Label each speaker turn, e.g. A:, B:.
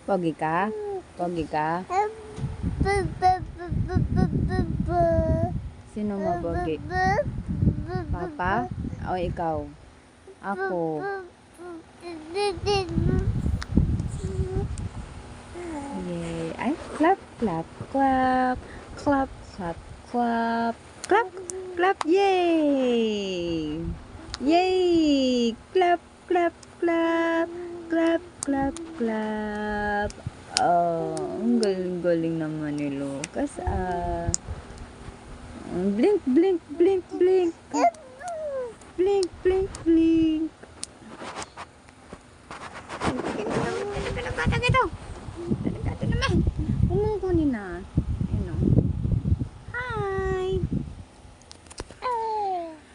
A: Pogi ka? Pogi ka? Sino mo pogi? Papa? O ikaw? Ako. Yay. Ay, clap, clap, clap. Clap, clap, clap. Clap, clap, yay! Yay! Clap, clap, clap. Clap, clap, clap. Oh, ang galing-galing naman ni Lucas. Blink, blink, blink, blink.